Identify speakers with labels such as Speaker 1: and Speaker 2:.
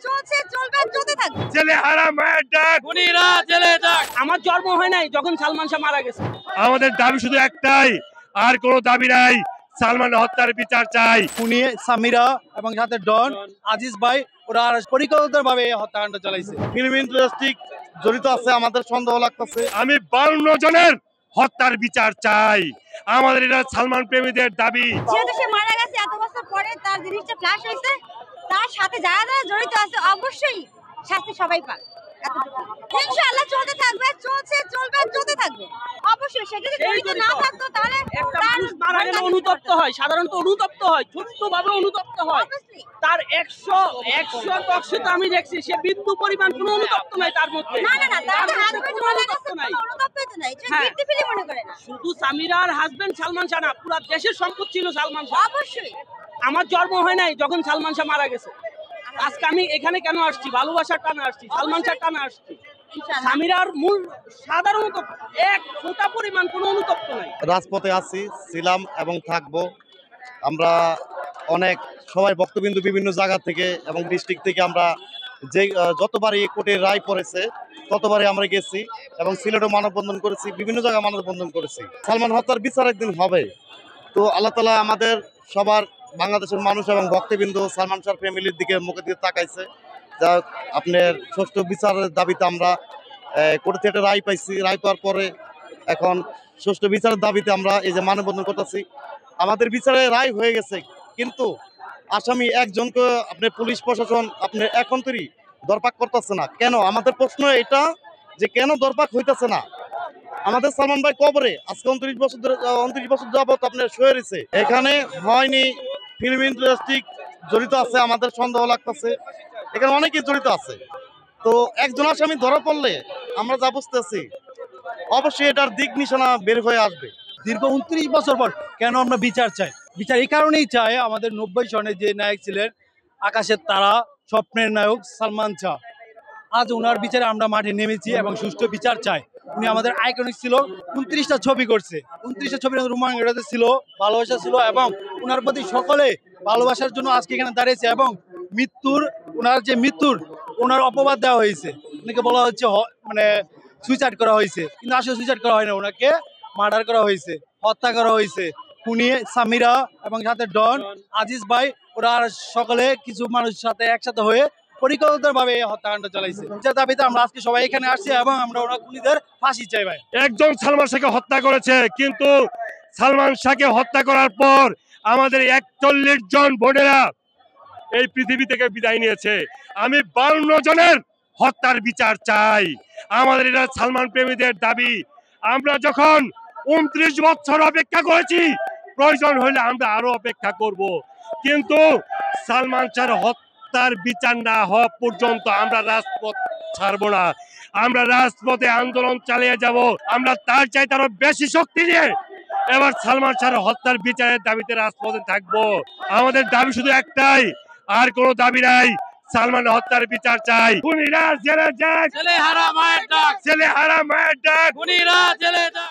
Speaker 1: চলছে, চলবে, চলতে থাকবে।
Speaker 2: ছেলে হারা মায়ের ডাক,
Speaker 3: খুনিরা জেলে যাক। আমার জন্ম হয় নাই যখন সালমান শাহ মারা গেছে।
Speaker 2: আমাদের দাবি শুধু একটাই, আর কোনো দাবি নাই। সালমান হত্যার বিচার চাই।
Speaker 4: খুনি সামিরা এবং সাথে ডন আজিজ ভাই ওরা পরিকল্পিতভাবে এই হত্যাকাণ্ড চালাইছে।
Speaker 5: ফিল্ম ইন্ডাস্ট্রি জড়িত আছে আমাদের সন্দেহ লাগতেছে।
Speaker 2: আমি 52 জনের হত্যার বিচার চাই। আমাদের এটা সালমান প্রেমীদের দাবি।
Speaker 1: যেহেতু সে মারা গেছে এত বছর পরে, তার জিনিসটা ফ্ল্যাশ হয়েছে, তার সাথে যারা যারা জড়িত আছে অবশ্যই শাস্তি সবাই পাক। ইনশাআল্লাহ চলতে থাকবে, চলছে, চলবে, চলতে থাকবে। অবশ্যই সে যদি জড়িত না থাকতো তাহলে
Speaker 3: একটা মানুষ মারা গেলে অনুতপ্ত হয়, সাধারণত অনুতপ্ত হয়, ছোট্টভাবে অনুতপ্ত হয়। তার 100 টকশো তো আমি দেখছি, সে বিন্দু পরিমাণ কোনো অনুতপ্ত নাই তার মধ্যে।
Speaker 1: না না না, তার হাজবেন্ড মারা গেছে,
Speaker 3: অনুতপ্ত নাই।
Speaker 1: অনুতপ্তই তো নাই। সে
Speaker 3: হ্যাঁ।
Speaker 1: গিল্টি ফিল মনে করে না।
Speaker 3: শুধু সামিরার হাজবেন্ড সালমান শাহ না, পুরো দেশের সম্পদ ছিল সালমান শাহ।
Speaker 1: অবশ্যই
Speaker 3: আমার জন্ম হয় নাই যখন সালমান শাহ মারা গেছে। আজকে আমি এখানে কেন আসছি? ভালোবাসার টানে আসছি, সালমান শাহ টানে আসছি।
Speaker 1: ইনশাআল্লাহ।
Speaker 3: সামিরার মূল সাধারণত এক ফোঁটা পরিমাণ কোনো অনুতপ্ত নাই।
Speaker 5: রাজপথে আছি, ছিলাম এবং থাকবো। আমরা অনেক সবাই ভক্তবিন্দু বিভিন্ন জায়গা থেকে এবং ডিস্ট্রিক্ট থেকে আমরা যে যতবারই কোর্টের রায় পড়েছে ততবারই আমরা গেছি এবং সিলেটও মানববন্ধন করেছি, বিভিন্ন জায়গায় মানববন্ধন করেছি। সালমান হত্যার বিচার একদিন হবে। তো আল্লাহ তাআলা আমাদের সবার, বাংলাদেশের মানুষ এবং ভক্তবিন্দু সালমান শাহর ফ্যামিলির দিকে মুখের দিকে তাকাইছে। যা আপনার সুষ্ঠু বিচারের দাবিতে আমরা কোর্ট থেকে রায় পাইছি। রায় পাওয়ার পরে এখন সুষ্ঠু বিচারের দাবিতে আমরা এই যে মানববন্ধন করতেছি। আমাদের বিচারে রায় হয়ে গেছে, কিন্তু আসামি একজনকে আপনি পুলিশ প্রশাসন আপনি এখন তৈরি দরপাক করতেছে না কেন? আমাদের প্রশ্ন এটা যে কেন দরপাক হইতেছে না? আমাদের সালমান ভাই কবরে আজকে 29 বছর যাবত আপনার শুয়ে রয়েছে। এখানে হয়নি। ফিল্ম ইন্ডাস্ট্রি জড়িত আছে আমাদের সন্দেহ লাগতেছে। এখানে অনেকেই জড়িত আছে। তো একজন আসামি ধরা পড়লে আমরা যা বুঝতেছি অবশ্যই এটার দিক নিশানা বের হয়ে আসবে।
Speaker 4: দীর্ঘ 29 বছর পর কেন আমরা বিচার চাই? বিচার এই কারণেই চাই, আমাদের 90 সনে যে নায়ক ছিলেন আকাশের তারা, স্বপ্নের নায়ক সালমান শাহ, আজ ওনার বিচারে আমরা মাঠে নেমেছি এবং সুষ্ঠু বিচার চাই। উনি আমাদের আইকনিক ছিল। 29টা ছবি করছে, 29টা ছবির রোমাঞ্চ ছিল, ভালোবাসা ছিল এবং ওনার প্রতি সকলে ভালোবাসার জন্য আজকে এখানে দাঁড়িয়েছে। এবং ওনার অপবাদ দেওয়া হয়েছে। ওনাকে বলা হচ্ছে মানে সুইসাইড করা হয়েছে, কিন্তু আসলে সুইসাইড করা হয় না, ওনাকে মার্ডার করা হয়েছে, হত্যা করা হয়েছে। খুনি সামিরা এবং সাথে ডন আজিজ ভাই ওরা সকলে কিছু মানুষের সাথে একসাথে হয়ে পরিকল্পিতভাবে এই হত্যাকাণ্ড চালাইছে। যার দাবিতে আমরা আজকে সবাই এখানে আসছি এবং আমরা ওরা খুনিদের ফাঁসি চাই। ভাই
Speaker 2: একজন সালমান শাহকে হত্যা করেছে, কিন্তু সালমান শাহকে হত্যা করার পর আমাদের 41 জন বোনেরা এই পৃথিবী থেকে বিদায় নিয়েছে। আমি 52 জনের হত্যার বিচার চাই। আমাদের এটা সালমান প্রেমীদের দাবি। আমরা যখন 29 বছর অপেক্ষা করেছি, প্রয়োজন হলে আমরা আরো অপেক্ষা করব, কিন্তু সালমান শাহর হত্যার বিচার না হওয়া পর্যন্ত আমরা রাজপথ ছাড়বো না। আমরা রাজপথে আন্দোলন চালিয়ে যাব। আমরা তার চাইতে আরো বেশি শক্তি নিয়ে এবার সালমান শাহর হত্যার বিচারের দাবিতে রাজপথে থাকবো। আমাদের দাবি শুধু একটাই, আর কোনো দাবি নাই। সালমান হত্যার বিচার চাই। খুনিরা জেলে যাক,
Speaker 3: ছেলে হারা মায়ের ডাক,
Speaker 2: ছেলে হারা মায়ের ডাক।
Speaker 3: খুনিরা জেলে যাক।